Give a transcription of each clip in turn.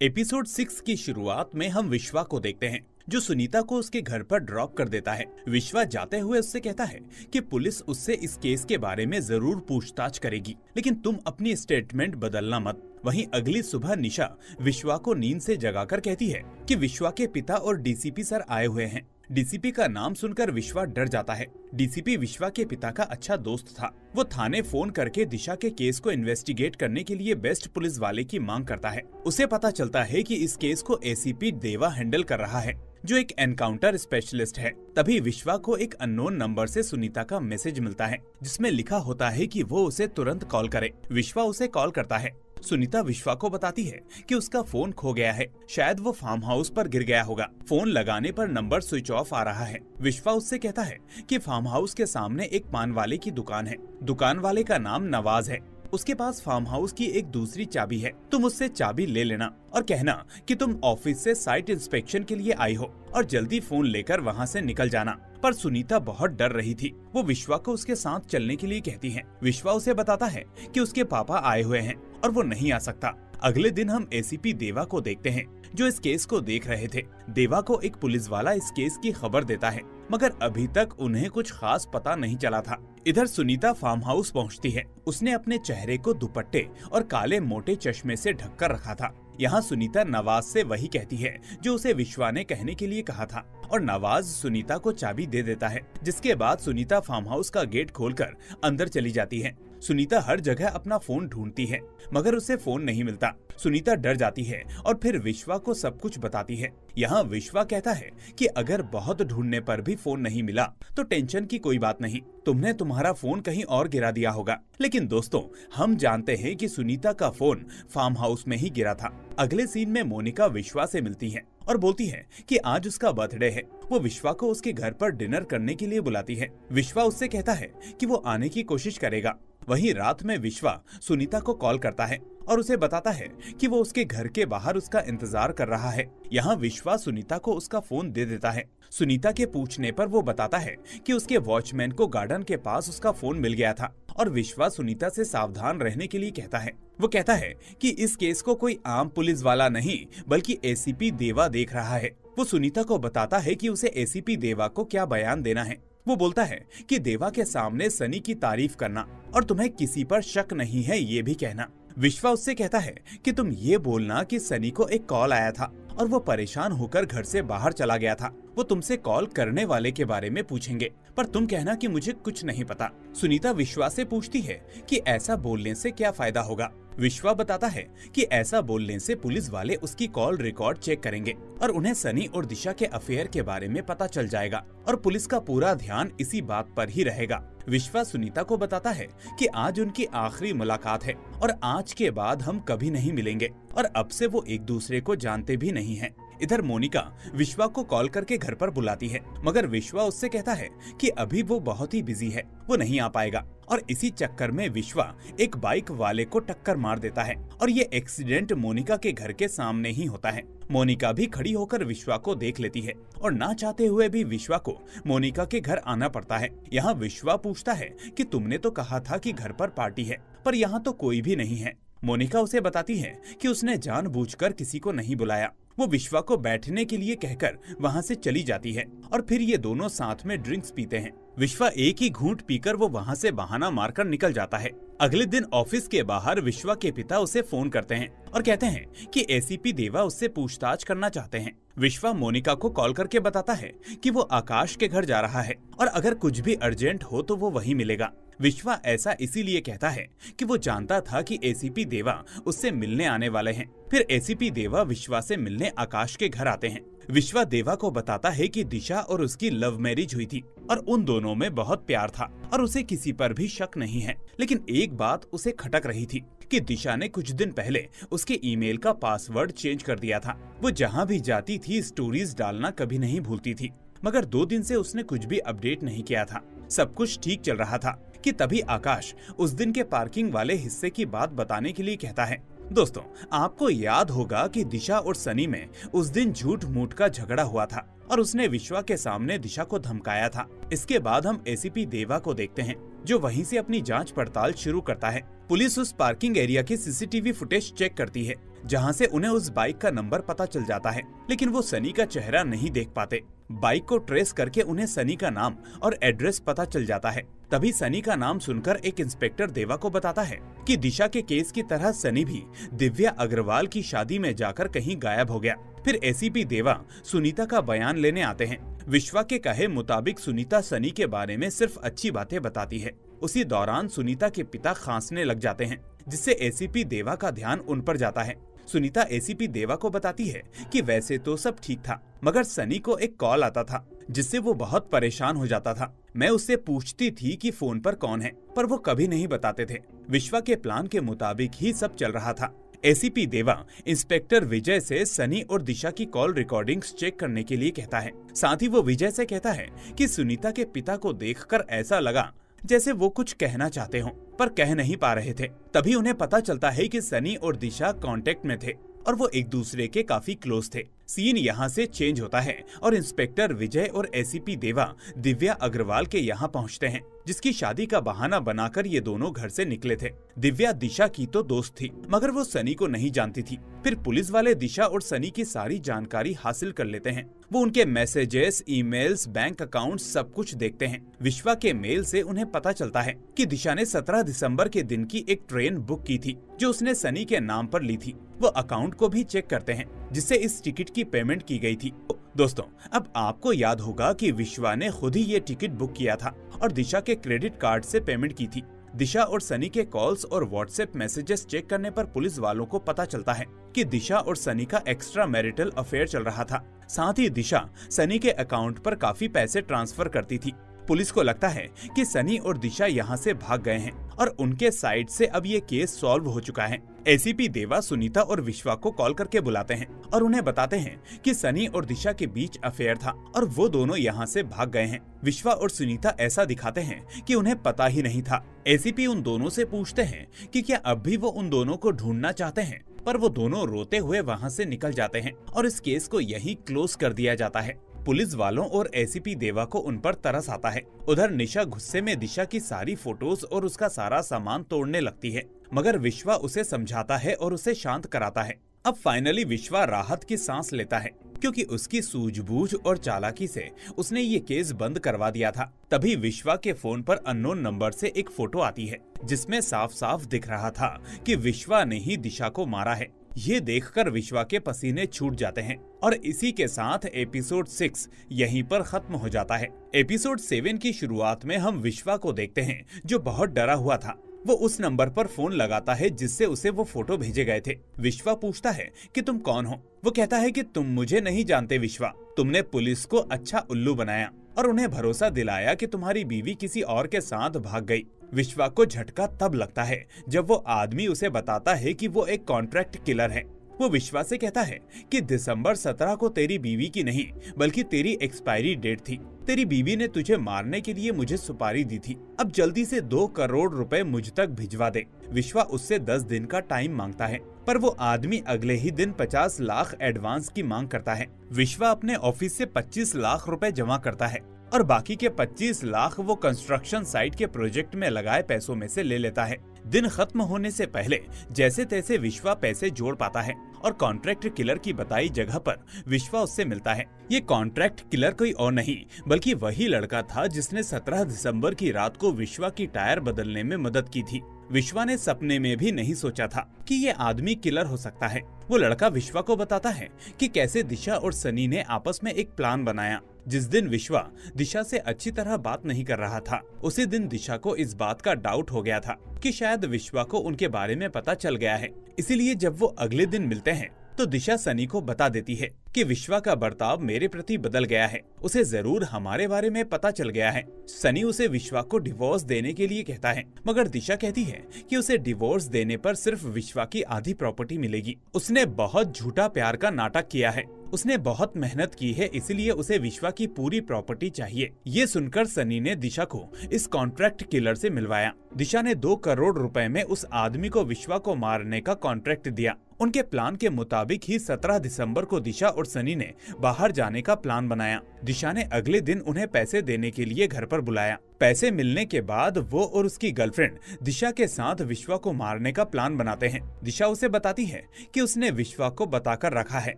Episode 6 की शुरुआत में हम विश्वा को देखते हैं जो सुनीता को उसके घर पर ड्रॉप कर देता है। विश्वा जाते हुए उससे कहता है कि पुलिस उससे इस केस के बारे में जरूर पूछताछ करेगी, लेकिन तुम अपनी स्टेटमेंट बदलना मत। वहीं अगली सुबह निशा विश्वा को नींद से जगाकर कहती है कि विश्वा के पिता और डीसीपी सर आए हुए हैं। डीसीपी का नाम सुनकर विश्वा डर जाता है। डीसीपी विश्वा के पिता का अच्छा दोस्त था। वो थाने फोन करके दिशा के केस को इन्वेस्टिगेट करने के लिए बेस्ट पुलिस वाले की मांग करता है। उसे पता चलता है कि इस केस को एसीपी देवा हैंडल कर रहा है, जो एक एनकाउंटर स्पेशलिस्ट है। तभी विश्वा को एक अननोन नंबर से सुनीता का मैसेज मिलता है, जिसमें लिखा होता है कि वो उसे तुरंत कॉल करे। विश्वा उसे कॉल करता है। सुनीता विश्वा को बताती है कि उसका फोन खो गया है, शायद वो फार्म हाउस पर गिर गया होगा। फोन लगाने पर नंबर स्विच ऑफ आ रहा है। विश्वा उससे कहता है कि फार्म हाउस के सामने एक पान वाले की दुकान है। दुकान वाले का नाम नवाज है। उसके पास फार्म हाउस की एक दूसरी चाबी है। तुम उससे चाबी ले लेना और कहना कि तुम ऑफिस से साइट इंस्पेक्शन के लिए आई हो और जल्दी फोन लेकर वहाँ से निकल जाना। पर सुनीता बहुत डर रही थी। वो विश्वा को उसके साथ चलने के लिए कहती है। विश्वा उसे बताता है कि उसके पापा आए हुए हैं और वो नहीं आ सकता। अगले दिन हम एसीपी देवा को देखते हैं, जो इस केस को देख रहे थे। देवा को एक पुलिस वाला इस केस की खबर देता है, मगर अभी तक उन्हें कुछ खास पता नहीं चला था। इधर सुनीता फार्म हाउस पहुंचती है। उसने अपने चेहरे को दुपट्टे और काले मोटे चश्मे से ढककर रखा था। यहाँ सुनीता नवाज से वही कहती है जो उसे विश्वा ने कहने के लिए कहा था, और नवाज सुनीता को चाबी दे देता है। जिसके बाद सुनीता फार्म हाउस का गेट खोलकर अंदर चली जाती है। सुनीता हर जगह अपना फोन ढूंढती है, मगर उसे फोन नहीं मिलता। सुनीता डर जाती है और फिर विश्वा को सब कुछ बताती है। यहाँ विश्वा कहता है कि अगर बहुत ढूंढने पर भी फोन नहीं मिला तो टेंशन की कोई बात नहीं, तुमने तुम्हारा फोन कहीं और गिरा दिया होगा। लेकिन दोस्तों, हम जानते हैं कि सुनीता का फोन फार्म हाउस में ही गिरा था। अगले सीन में मोनिका विश्वा से मिलती है और बोलती है कि आज उसका बर्थडे है। वो विश्वा को उसके घर पर डिनर करने के लिए बुलाती है। विश्वा उससे कहता है कि वो आने की कोशिश करेगा। वहीं रात में विश्वा सुनीता को कॉल करता है और उसे बताता है कि वो उसके घर के बाहर उसका इंतजार कर रहा है। यहाँ विश्वा सुनीता को उसका फोन दे देता है। सुनीता के पूछने पर वो बताता है कि उसके वॉचमैन को गार्डन के पास उसका फोन मिल गया था, और विश्वा सुनीता से सावधान रहने के लिए कहता है। वो कहता है कि इस केस को कोई आम पुलिस वाला नहीं बल्कि एसीपी देवा देख रहा है। वो सुनीता को बताता है कि उसे एसीपी देवा को क्या बयान देना है। वो बोलता है कि देवा के सामने सनी की तारीफ करना और तुम्हें किसी पर शक नहीं है ये भी कहना। विश्वा उससे कहता है कि तुम ये बोलना कि सनी को एक कॉल आया था और वो परेशान होकर घर से बाहर चला गया था। वो तुमसे कॉल करने वाले के बारे में पूछेंगे, पर तुम कहना कि मुझे कुछ नहीं पता। सुनीता विश्वा से पूछती है कि ऐसा बोलने से क्या फायदा होगा। विश्वा बताता है कि ऐसा बोलने से पुलिस वाले उसकी कॉल रिकॉर्ड चेक करेंगे और उन्हें सनी और दिशा के अफेयर के बारे में पता चल जाएगा, और पुलिस का पूरा ध्यान इसी बात पर ही रहेगा। विश्वा सुनीता को बताता है कि आज उनकी आखिरी मुलाकात है और आज के बाद हम कभी नहीं मिलेंगे, और अब से वो एक दूसरे को जानते भी नहीं हैं। इधर मोनिका विश्वा को कॉल करके घर पर बुलाती है, मगर विश्वा उससे कहता है कि अभी वो बहुत ही बिजी है, वो नहीं आ पाएगा। और इसी चक्कर में विश्वा एक बाइक वाले को टक्कर मार देता है, और ये एक्सीडेंट मोनिका के घर के सामने ही होता है। मोनिका भी खड़ी होकर विश्वा को देख लेती है, और ना चाहते हुए भी विश्वा को मोनिका के घर आना पड़ता है। यहाँ विश्वा पूछता है कि तुमने तो कहा था कि घर पर पार्टी है, पर यहाँ तो कोई भी नहीं है। मोनिका उसे बताती है कि उसने जानबूझकर किसी को नहीं बुलाया। वो विश्वा को बैठने के लिए कहकर वहाँ से चली जाती है, और फिर ये दोनों साथ में ड्रिंक्स पीते हैं। विश्वा एक ही घूंट पीकर वो वहाँ से बहाना मारकर निकल जाता है। अगले दिन ऑफिस के बाहर विश्वा के पिता उसे फोन करते हैं और कहते हैं कि एसीपी देवा उससे पूछताछ करना चाहते हैं। विश्वा मोनिका को कॉल करके बताता है कि वो आकाश के घर जा रहा है और अगर कुछ भी अर्जेंट हो तो वो वहीं मिलेगा। विश्वा ऐसा इसीलिए कहता है कि वो जानता था कि एसीपी देवा उससे मिलने आने वाले हैं। फिर एसीपी देवा विश्वा से मिलने आकाश के घर आते हैं। विश्वा देवा को बताता है कि दिशा और उसकी लव मैरिज हुई थी और उन दोनों में बहुत प्यार था और उसे किसी पर भी शक नहीं है। लेकिन एक बात उसे खटक रही थी कि दिशा ने कुछ दिन पहले उसके ईमेल का पासवर्ड चेंज कर दिया था। वो जहाँ भी जाती थी स्टोरीज डालना कभी नहीं भूलती थी, मगर 2 दिन से उसने कुछ भी अपडेट नहीं किया था। सब कुछ ठीक चल रहा था कि तभी आकाश उस दिन के पार्किंग वाले हिस्से की बात बताने के लिए कहता है। दोस्तों, आपको याद होगा कि दिशा और सनी में उस दिन झूठ मूठ का झगड़ा हुआ था और उसने विश्वा के सामने दिशा को धमकाया था। इसके बाद हम एसीपी देवा को देखते हैं, जो वहीं से अपनी जांच पड़ताल शुरू करता है। पुलिस उस पार्किंग एरिया की सीसीटीवी फुटेज चेक करती है, जहाँ से उन्हें उस बाइक का नंबर पता चल जाता है, लेकिन वो सनी का चेहरा नहीं देख पाते। बाइक को ट्रेस करके उन्हें सनी का नाम और एड्रेस पता चल जाता है। तभी सनी का नाम सुनकर एक इंस्पेक्टर देवा को बताता है कि दिशा के केस की तरह सनी भी दिव्या अग्रवाल की शादी में जाकर कहीं गायब हो गया। फिर एसीपी देवा सुनीता का बयान लेने आते हैं। विश्वा के कहे मुताबिक सुनीता सनी के बारे में सिर्फ अच्छी बातें बताती है। उसी दौरान सुनीता के पिता खांसने लग जाते हैं, जिससे एसीपी देवा का ध्यान उन पर जाता है। सुनीता एसीपी देवा को बताती है कि वैसे तो सब ठीक था, मगर सनी को एक कॉल आता था जिससे वो बहुत परेशान हो जाता था। मैं उससे पूछती थी कि फोन पर कौन है, पर वो कभी नहीं बताते थे। विश्वा के प्लान के मुताबिक ही सब चल रहा था। एसीपी देवा इंस्पेक्टर विजय से सनी और दिशा की कॉल रिकॉर्डिंग्स चेक करने के लिए कहता है। साथ ही वो विजय से कहता है कि सुनीता के पिता को देखकर ऐसा लगा जैसे वो कुछ कहना चाहते हों, पर कह नहीं पा रहे थे। तभी उन्हें पता चलता है कि सनी और दिशा कांटेक्ट में थे और वो एक दूसरे के काफी क्लोज थे। सीन यहाँ से चेंज होता है और इंस्पेक्टर विजय और एसीपी देवा दिव्या अग्रवाल के यहाँ पहुँचते हैं, जिसकी शादी का बहाना बनाकर ये दोनों घर से निकले थे। दिव्या दिशा की तो दोस्त थी, मगर वो सनी को नहीं जानती थी। फिर पुलिस वाले दिशा और सनी की सारी जानकारी हासिल कर लेते हैं। वो उनके मैसेजेस, ईमेल्स, बैंक अकाउंट सब कुछ देखते हैं। विश्वा के मेल से उन्हें पता चलता है कि दिशा ने 17 दिसंबर के दिन की एक ट्रेन बुक की थी, जो उसने सनी के नाम पर ली थी। वो अकाउंट को भी चेक करते हैं, जिससे इस टिकट की पेमेंट की गई थी। दोस्तों, अब आपको याद होगा कि विश्वा ने खुद ही ये टिकट बुक किया था और दिशा के क्रेडिट कार्ड से पेमेंट की थी। दिशा और सनी के कॉल्स और व्हाट्सएप मैसेजेस चेक करने पर पुलिस वालों को पता चलता है कि दिशा और सनी का एक्स्ट्रा मैरिटल अफेयर चल रहा था। साथ ही दिशा सनी के अकाउंट पर काफी पैसे ट्रांसफर करती थी। पुलिस को लगता है कि सनी और दिशा यहाँ से भाग गए हैं और उनके साइड से अब ये केस सॉल्व हो चुका है। एसीपी देवा सुनीता और विश्वा को कॉल करके बुलाते हैं और उन्हें बताते हैं कि सनी और दिशा के बीच अफेयर था और वो दोनों यहाँ से भाग गए हैं। विश्वा और सुनीता ऐसा दिखाते हैं कि उन्हें पता ही नहीं था। एसीपी उन दोनों से पूछते हैं कि क्या अब भी वो उन दोनों को ढूंढना चाहते हैं, पर वो दोनों रोते हुए वहाँ से निकल जाते हैं और इस केस को यहीं क्लोज कर दिया जाता है। पुलिस वालों और एसीपी देवा को उन पर तरस आता है। उधर निशा गुस्से में दिशा की सारी फोटोज और उसका सारा सामान तोड़ने लगती है, मगर विश्वा उसे समझाता है और उसे शांत कराता है। अब फाइनली विश्वा राहत की सांस लेता है, क्योंकि उसकी सूझबूझ और चालाकी से उसने ये केस बंद करवा दिया था। तभी विश्वा के फोन पर अननोन नंबर से एक फोटो आती है, जिसमें साफ साफ दिख रहा था कि विश्वा ने ही दिशा को मारा है। ये देखकर विश्वा के पसीने छूट जाते हैं और इसी के साथ एपिसोड 6 यहीं पर खत्म हो जाता है। एपिसोड 7 की शुरुआत में हम विश्वा को देखते हैं, जो बहुत डरा हुआ था। वो उस नंबर पर फोन लगाता है जिससे उसे वो फोटो भेजे गए थे। विश्वा पूछता है कि तुम कौन हो। वो कहता है कि तुम मुझे नहीं जानते विश्वा, तुमने पुलिस को अच्छा उल्लू बनाया और उन्हें भरोसा दिलाया कि तुम्हारी बीवी किसी और के साथ भाग गई। विश्वा को झटका तब लगता है जब वो आदमी उसे बताता है कि वो एक कॉन्ट्रैक्ट किलर है। वो विश्वा से कहता है कि दिसंबर 17 को तेरी बीवी की नहीं बल्कि तेरी एक्सपायरी डेट थी। तेरी बीवी ने तुझे मारने के लिए मुझे सुपारी दी थी। अब जल्दी से 2 करोड़ रुपए मुझ तक भिजवा दे। विश्वा उससे 10 दिन का टाइम मांगता है, पर वो आदमी अगले ही दिन 50 लाख एडवांस की मांग करता है। विश्वा अपने ऑफिस से 25 लाख रुपए जमा करता है और बाकी के 25 लाख वो कंस्ट्रक्शन साइट के प्रोजेक्ट में लगाए पैसों में से ले लेता है। दिन खत्म होने से पहले जैसे तैसे विश्वा पैसे जोड़ पाता है और कॉन्ट्रैक्ट किलर की बताई जगह पर विश्वा उससे मिलता है। ये कॉन्ट्रैक्ट किलर कोई और नहीं बल्कि वही लड़का था जिसने 17 दिसंबर की रात को विश्वा की टायर बदलने में मदद की थी। विश्वा ने सपने में भी नहीं सोचा था कि ये आदमी किलर हो सकता है। वो लड़का विश्वा को बताता है कि कैसे दिशा और सनी ने आपस में एक प्लान बनाया। जिस दिन विश्वा दिशा से अच्छी तरह बात नहीं कर रहा था, उसी दिन दिशा को इस बात का डाउट हो गया था कि शायद विश्वा को उनके बारे में पता चल गया है। इसीलिए जब वो अगले दिन मिलते हैं तो दिशा सनी को बता देती है कि विश्वा का बर्ताव मेरे प्रति बदल गया है, उसे जरूर हमारे बारे में पता चल गया है। सनी उसे विश्वा को डिवोर्स देने के लिए कहता है, मगर दिशा कहती है कि उसे डिवोर्स देने पर सिर्फ विश्वा की आधी प्रॉपर्टी मिलेगी। उसने बहुत झूठा प्यार का नाटक किया है, उसने बहुत मेहनत की है, इसलिए उसे विश्वा की पूरी प्रॉपर्टी चाहिए। ये सुनकर सनी ने दिशा को इस कॉन्ट्रैक्ट किलर से मिलवाया। दिशा ने 2 करोड़ रुपए में उस आदमी को विश्वा को मारने का कॉन्ट्रैक्ट दिया। उनके प्लान के मुताबिक ही 17 दिसंबर को दिशा और सनी ने बाहर जाने का प्लान बनाया। दिशा ने अगले दिन उन्हें पैसे देने के लिए घर पर बुलाया। पैसे मिलने के बाद वो और उसकी गर्लफ्रेंड दिशा के साथ विश्वा को मारने का प्लान बनाते हैं। दिशा उसे बताती है कि उसने विश्वा को बताकर रखा है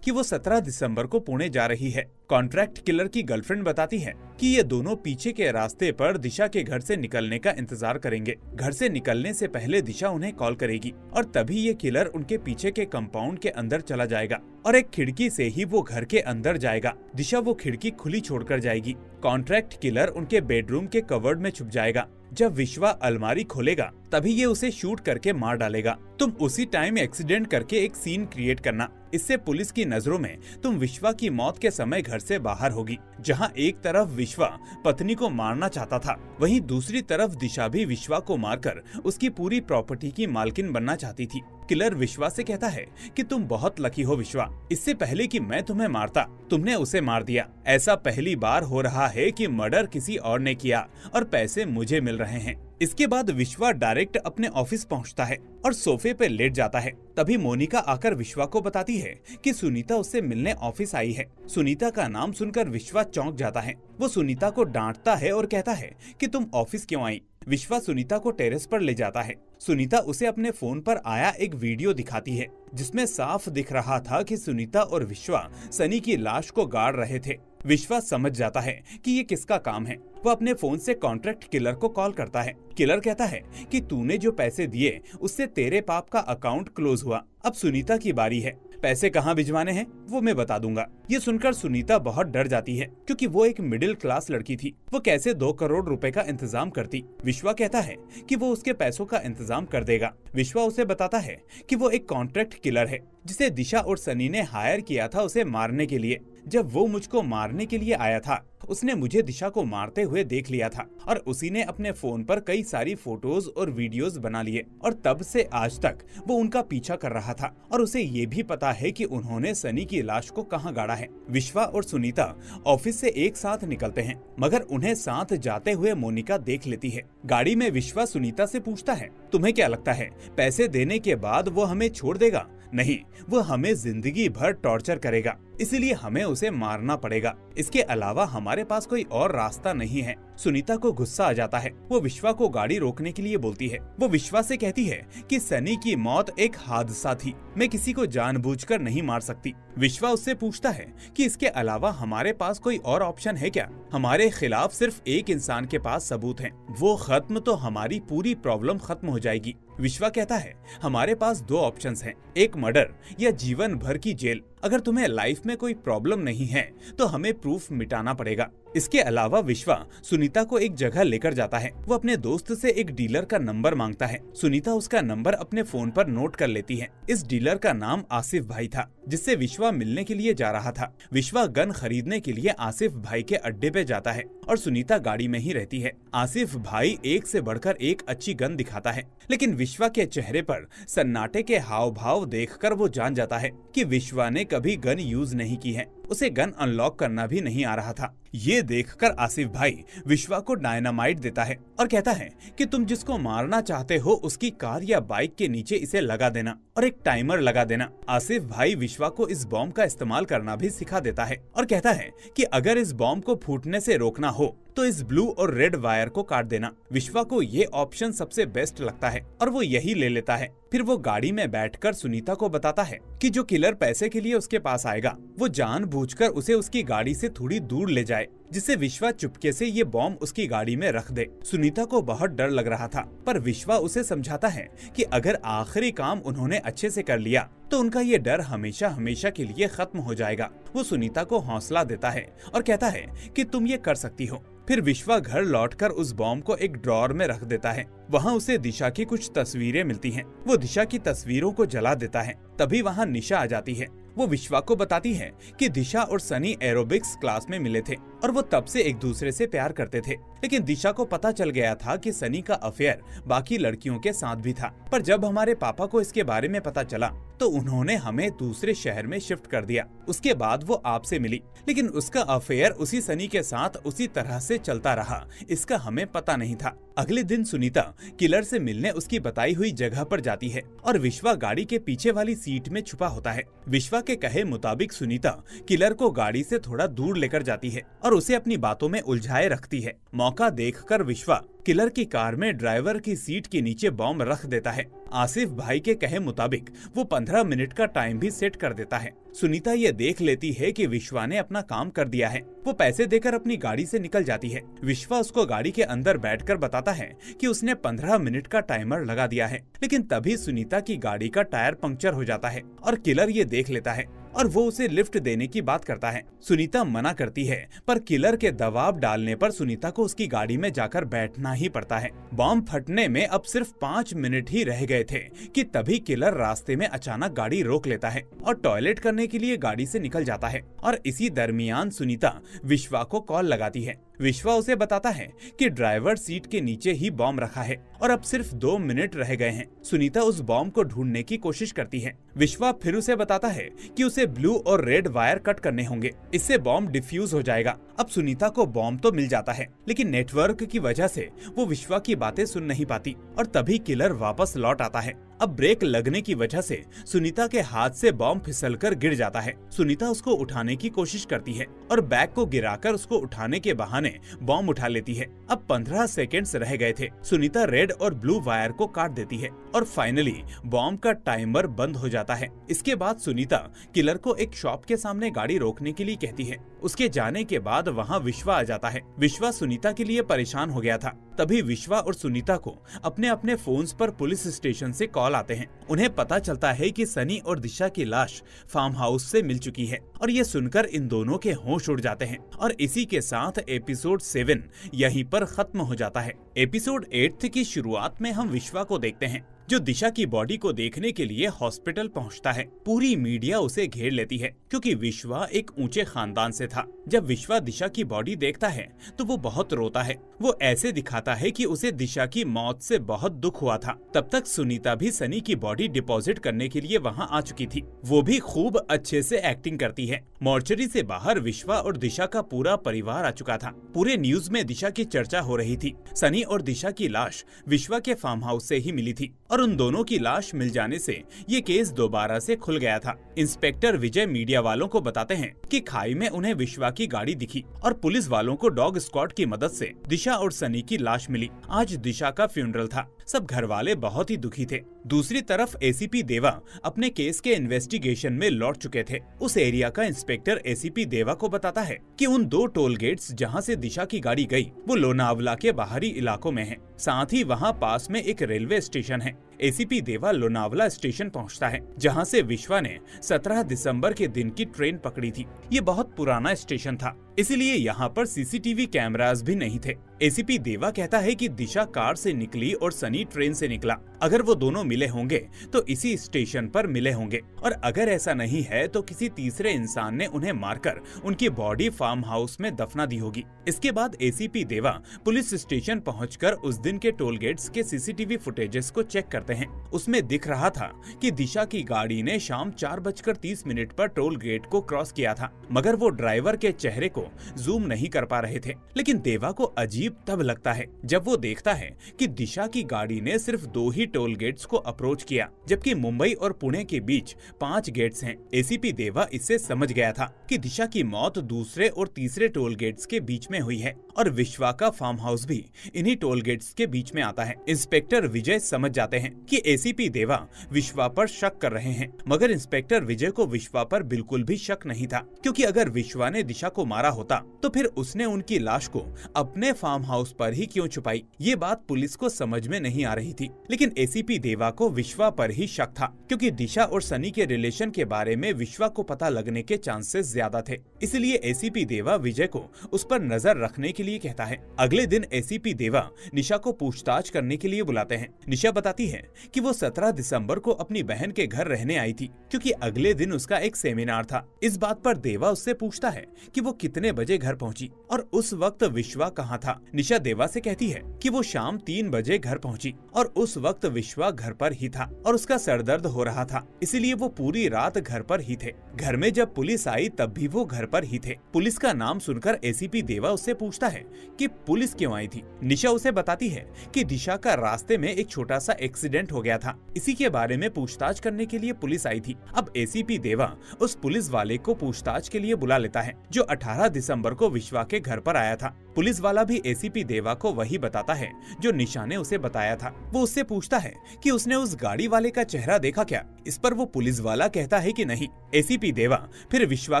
कि वो 17 दिसंबर को पुणे जा रही है। कॉन्ट्रैक्ट किलर की गर्लफ्रेंड बताती है कि ये दोनों पीछे के रास्ते पर दिशा के घर से निकलने का इंतजार करेंगे। घर से निकलने से पहले दिशा उन्हें कॉल करेगी और तभी ये किलर उनके पीछे के कंपाउंड के अंदर चला जाएगा और एक खिड़की से ही वो घर के अंदर जाएगा। दिशा वो खिड़की खुली छोड़कर जाएगी। कॉन्ट्रैक्ट किलर उनके बेडरूम के कवर्ड में छुप जाएगा। जब विश्वा अलमारी खोलेगा तभी ये उसे शूट करके मार डालेगा। तुम उसी टाइम एक्सीडेंट करके एक सीन क्रिएट करना। इससे पुलिस की नजरों में तुम विश्वा की मौत के समय घर से बाहर होगी। जहां एक तरफ विश्वा पत्नी को मारना चाहता था, वहीं दूसरी तरफ दिशा भी विश्वा को मारकर उसकी पूरी प्रॉपर्टी की मालकिन बनना चाहती थी। किलर विश्वा से कहता है कि तुम बहुत लकी हो विश्वा, इससे पहले कि मैं तुम्हें मारता तुमने उसे मार दिया। ऐसा पहली बार हो रहा है कि मर्डर किसी और ने किया और पैसे मुझे मिल रहे हैं। इसके बाद विश्वा डायरेक्ट अपने ऑफिस पहुंचता है और सोफे पे लेट जाता है। तभी मोनिका आकर विश्वा को बताती है कि सुनीता उससे मिलने ऑफिस आई है। सुनीता का नाम सुनकर विश्वा चौंक जाता है। वो सुनीता को डांटता है और कहता है कि तुम ऑफिस क्यों आई। विश्वा सुनीता को टेरेस पर ले जाता है। सुनीता उसे अपने फोन पर आया एक वीडियो दिखाती है जिसमें साफ दिख रहा था कि सुनीता और विश्वा सनी की लाश को गाड़ रहे थे। विश्वा समझ जाता है कि ये किसका काम है। वो अपने फोन से कॉन्ट्रैक्ट किलर को कॉल करता है। किलर कहता है कि तूने जो पैसे दिए उससे तेरे पाप का अकाउंट क्लोज हुआ। अब सुनीता की बारी है। पैसे कहाँ भिजवाने हैं वो मैं बता दूंगा। ये सुनकर सुनीता बहुत डर जाती है क्योंकि वो एक मिडिल क्लास लड़की थी। वो कैसे 2 करोड़ रुपए का इंतजाम करती। विश्वा कहता है कि वो उसके पैसों का इंतजाम कर देगा। विश्वा उसे बताता है कि वो एक कॉन्ट्रैक्ट किलर है जिसे दिशा और सनी ने हायर किया था उसे मारने के लिए। जब वो मुझको मारने के लिए आया था उसने मुझे दिशा को मारते हुए देख लिया था और उसी ने अपने फोन पर कई सारी फोटोज और वीडियोस बना लिए और तब से आज तक वो उनका पीछा कर रहा था और उसे ये भी पता है कि उन्होंने सनी की लाश को कहाँ गाड़ा है। विश्वा और सुनीता ऑफिस से एक साथ निकलते हैं मगर उन्हें साथ जाते हुए मोनिका देख लेती है। गाड़ी में विश्वा सुनीता से पूछता है, तुम्हें क्या लगता है पैसे देने के बाद वो हमें छोड़ देगा? नहीं, वो हमें जिंदगी भर टॉर्चर करेगा, इसीलिए हमें उसे मारना पड़ेगा। इसके अलावा हमारे पास कोई और रास्ता नहीं है। सुनीता को गुस्सा आ जाता है। वो विश्वा को गाड़ी रोकने के लिए बोलती है। वो विश्वा से कहती है कि सनी की मौत एक हादसा थी, मैं किसी को जानबूझकर नहीं मार सकती। विश्वा उससे पूछता है कि इसके अलावा हमारे पास कोई और ऑप्शन है क्या? हमारे खिलाफ सिर्फ एक इंसान के पास सबूत हैं, वो खत्म तो हमारी पूरी प्रॉब्लम खत्म हो जाएगी। विश्वा कहता है, हमारे पास 2 ऑप्शंस हैं, एक मर्डर या जीवन भर की जेल। अगर तुम्हें लाइफ में कोई प्रॉब्लम नहीं है तो हमें प्रूफ मिटाना पड़ेगा। इसके अलावा विश्वा सुनीता को एक जगह लेकर जाता है। वो अपने दोस्त से एक डीलर का नंबर मांगता है। सुनीता उसका नंबर अपने फोन पर नोट कर लेती है। इस डीलर का नाम आसिफ भाई था जिससे विश्वा मिलने के लिए जा रहा था। विश्वा गन खरीदने के लिए आसिफ भाई के अड्डे पे जाता है और सुनीता गाड़ी में ही रहती है। आसिफ भाई एक से बढ़कर एक अच्छी गन दिखाता है, लेकिन विश्वा के चेहरे पर सन्नाटे के हाव भाव देखकर वो जान जाता है कि विश्वा ने कभी गन यूज नहीं की है। उसे गन अनलॉक करना भी नहीं आ रहा था। ये देखकर आसिफ भाई विश्वा को डायनामाइट देता है और कहता है कि तुम जिसको मारना चाहते हो उसकी कार या बाइक के नीचे इसे लगा देना और एक टाइमर लगा देना। आसिफ भाई विश्वा को इस बॉम्ब का इस्तेमाल करना भी सिखा देता है और कहता है कि अगर इस बॉम्ब को फूटने से रोकना हो तो इस ब्लू और रेड वायर को काट देना। विश्वा को ये ऑप्शन सबसे बेस्ट लगता है और वो यही ले लेता है। फिर वो गाड़ी में बैठकर सुनीता को बताता है कि जो किलर पैसे के लिए उसके पास आएगा वो जानबूझकर उसे उसकी गाड़ी से थोड़ी दूर ले जाए, जिससे विश्वा चुपके से ये बॉम्ब उसकी गाड़ी में रख दे। सुनीता को बहुत डर लग रहा था, पर विश्वा उसे समझाता है कि अगर आखिरी काम उन्होंने अच्छे से कर लिया तो उनका ये डर हमेशा हमेशा के लिए खत्म हो जाएगा। वो सुनीता को हौसला देता है और कहता है कि तुम ये कर सकती हो। फिर विश्वा घर लौटकर उस बॉम्ब को एक ड्रॉर में रख देता है। वहाँ उसे दिशा की कुछ तस्वीरें मिलती हैं। वो दिशा की तस्वीरों को जला देता है। तभी वहाँ निशा आ जाती है। वो विश्वा को बताती है कि दिशा और सनी एरोबिक्स क्लास में मिले थे और वो तब से एक दूसरे से प्यार करते थे, लेकिन दिशा को पता चल गया था कि सनी का अफेयर बाकी लड़कियों के साथ भी था। पर जब हमारे पापा को इसके बारे में पता चला तो उन्होंने हमें दूसरे शहर में शिफ्ट कर दिया। उसके बाद वो आपसे मिली, लेकिन उसका अफेयर उसी सनी के साथ उसी तरह से चलता रहा, इसका हमें पता नहीं था। अगले दिन सुनीता किलर से मिलने उसकी बताई हुई जगह पर जाती है और विश्वा गाड़ी के पीछे वाली सीट में छुपा होता है। विश्वा के कहे मुताबिक सुनीता किलर को गाड़ी से थोड़ा दूर लेकर जाती है और और उसे अपनी बातों में उलझाए रखती है। मौका देखकर विश्वा किलर की कार में ड्राइवर की सीट के नीचे बॉम्ब रख देता है। आसिफ भाई के कहे मुताबिक वो 15 मिनट का टाइम भी सेट कर देता है। सुनीता ये देख लेती है कि विश्वा ने अपना काम कर दिया है। वो पैसे देकर अपनी गाड़ी से निकल जाती है। विश्वा उसको गाड़ी के अंदर बैठकर बताता है कि उसने 15 मिनट का टाइमर लगा दिया है, लेकिन तभी सुनीता की गाड़ी का टायर पंक्चर हो जाता है और किलर ये देख लेता है और वो उसे लिफ्ट देने की बात करता है। सुनीता मना करती है, पर किलर के दबाव डालने पर सुनीता को उसकी गाड़ी में जाकर बैठना ही पड़ता है। बॉम्ब फटने में अब सिर्फ 5 मिनट ही रह गए थे कि तभी किलर रास्ते में अचानक गाड़ी रोक लेता है और टॉयलेट करने के लिए गाड़ी से निकल जाता है। और इसी दरमियान सुनीता विश्वा को कॉल लगाती है। विश्वा उसे बताता है कि ड्राइवर सीट के नीचे ही बॉम्ब रखा है और अब सिर्फ 2 मिनट रह गए हैं। सुनीता उस बॉम्ब को ढूंढने की कोशिश करती है। विश्वा फिर उसे बताता है कि उसे ब्लू और रेड वायर कट करने होंगे, इससे बॉम्ब डिफ्यूज हो जाएगा। अब सुनीता को बॉम्ब तो मिल जाता है, लेकिन नेटवर्क की वजह से वो विश्वा की बातें सुन नहीं पाती और तभी किलर वापस लौट आता है। अब ब्रेक लगने की वजह से सुनीता के हाथ से बॉम्ब फिसलकर गिर जाता है। सुनीता उसको उठाने की कोशिश करती है और बैग को गिराकर उसको उठाने के बहाने बॉम्ब उठा लेती है। अब 15 सेकेंड्स रह गए थे। सुनीता रेड और ब्लू वायर को काट देती है और फाइनली बॉम्ब का टाइमर बंद हो जाता है। इसके बाद सुनीता किलर को एक शॉप के सामने गाड़ी रोकने के लिए कहती है। उसके जाने के बाद वहाँ विश्वा आ जाता है। विश्वा सुनीता के लिए परेशान हो गया था। तभी विश्वा और सुनीता को अपने अपने फोन्स पर पुलिस स्टेशन से कॉल आते हैं। उन्हें पता चलता है कि सनी और दिशा की लाश फार्म हाउस से मिल चुकी है और ये सुनकर इन दोनों के होश उड़ जाते हैं और इसी के साथ एपिसोड 7 यहीं पर खत्म हो जाता है। एपिसोड 8 की शुरुआत में हम विश्वा को देखते हैं जो दिशा की बॉडी को देखने के लिए हॉस्पिटल पहुंचता है। पूरी मीडिया उसे घेर लेती है क्योंकि विश्वा एक ऊंचे खानदान से था। जब विश्वा दिशा की बॉडी देखता है तो वो बहुत रोता है। वो ऐसे दिखाता है कि उसे दिशा की मौत से बहुत दुख हुआ था। तब तक सुनीता भी सनी की बॉडी डिपॉजिट करने के लिए वहां आ चुकी थी। वो भी खूब अच्छे से एक्टिंग करती है। मॉर्चरी से बाहर विश्वा और दिशा का पूरा परिवार आ चुका था। पूरे न्यूज में दिशा की चर्चा हो रही थी। सनी और दिशा की लाश विश्वा के फार्म हाउस से ही मिली थी और उन दोनों की लाश मिल जाने से ये केस दोबारा से खुल गया था। इंस्पेक्टर विजय मीडिया वालों को बताते हैं कि खाई में उन्हें विश्वा की गाड़ी दिखी और पुलिस वालों को डॉग स्क्वाड की मदद से दिशा और सनी की लाश मिली। आज दिशा का फ्यूनरल था। सब घर वाले बहुत ही दुखी थे। दूसरी तरफ एसीपी देवा अपने केस के इन्वेस्टिगेशन में लौट चुके थे। उस एरिया का इंस्पेक्टर एसीपी देवा को बताता है कि उन 2 टोल गेट्स जहां से दिशा की गाड़ी गई वो लोनावला के बाहरी इलाकों में हैं। साथ ही वहां पास में एक रेलवे स्टेशन है। एसीपी देवा लोनावला स्टेशन पहुंचता है जहां से विश्वा ने 17 दिसंबर के दिन की ट्रेन पकड़ी थी। ये बहुत पुराना स्टेशन था, इसलिए यहाँ पर सीसीटीवी कैमरास भी नहीं थे। एसीपी देवा कहता है कि दिशा कार से निकली और सनी ट्रेन से निकला। अगर वो दोनों मिले होंगे तो इसी स्टेशन पर मिले होंगे और अगर ऐसा नहीं है तो किसी तीसरे इंसान ने उन्हें मारकर उनकी बॉडी फार्म हाउस में दफना दी होगी। इसके बाद एसीपी देवा पुलिस स्टेशन पहुंचकर उस दिन के टोल गेट्स के सीसीटीवी फुटेजेस को चेक करते हैं। उसमें दिख रहा था कि दिशा की गाड़ी ने शाम 4:30 पर टोल गेट को क्रॉस किया था, मगर वो ड्राइवर के चेहरे को जूम नहीं कर पा रहे थे। लेकिन देवा को अजीब तब लगता है जब वो देखता है कि दिशा की गाड़ी ने सिर्फ 2 ही टोल गेट्स को अप्रोच किया, जबकि मुंबई और पुणे के बीच 5 गेट्स हैं। एसीपी देवा इससे समझ गया था कि दिशा की मौत दूसरे और तीसरे टोल गेट्स के बीच में हुई है और विश्वा का फार्म हाउस भी इन्हीं टोल गेट्स के बीच में आता है। इंस्पेक्टर विजय समझ जाते हैं कि एसीपी देवा विश्वा पर शक कर रहे हैं, मगर इंस्पेक्टर विजय को विश्वा पर बिल्कुल भी शक नहीं था, क्योंकि अगर विश्वा ने दिशा को मारा होता तो फिर उसने उनकी लाश को अपने फार्म हाउस पर ही क्यों छुपाई। ये बात पुलिस को समझ में नहीं आ रही थी, लेकिन एसीपी देवा को विश्वा पर ही शक था, क्योंकि दिशा और सनी के रिलेशन के बारे में विश्वा को पता लगने के चांसेस ज्यादा थे। इसलिए एसीपी देवा विजय को उस पर नजर रखने के लिए कहता है। अगले दिन एसीपी देवा निशा को पूछताछ करने के लिए बुलाते हैं। निशा बताती है कि वो 17 दिसंबर को अपनी बहन के घर रहने आई थी, क्योंकि अगले दिन उसका एक सेमिनार था। इस बात पर देवा उससे पूछता है कि वो कितने बजे घर पहुंची और उस वक्त विश्वा कहाँ था। निशा देवा से कहती है कि वो शाम 3 बजे घर पहुंची और उस वक्त विश्वा घर पर ही था और उसका सरदर्द हो रहा था, इसीलिए वो पूरी रात घर पर ही थे। घर में जब पुलिस आई तब भी वो घर पर ही थे। पुलिस का नाम सुनकर एसीपी देवा उससे पूछता है कि पुलिस क्यों आई थी। निशा उसे बताती है कि दिशा का रास्ते में एक छोटा सा एक्सीडेंट हो गया था, इसी के बारे में पूछताछ करने के लिए पुलिस आई थी। अब एसीपी देवा उस पुलिस वाले को पूछताछ के लिए बुला लेता है, जो 18 17 दिसंबर को विश्वा के घर पर आया था। पुलिस वाला भी एसीपी देवा को वही बताता है जो निशा ने उसे बताया था। वो उससे पूछता है कि उसने उस गाड़ी वाले का चेहरा देखा क्या। इस पर वो पुलिस वाला कहता है कि नहीं। एसीपी देवा फिर विश्वा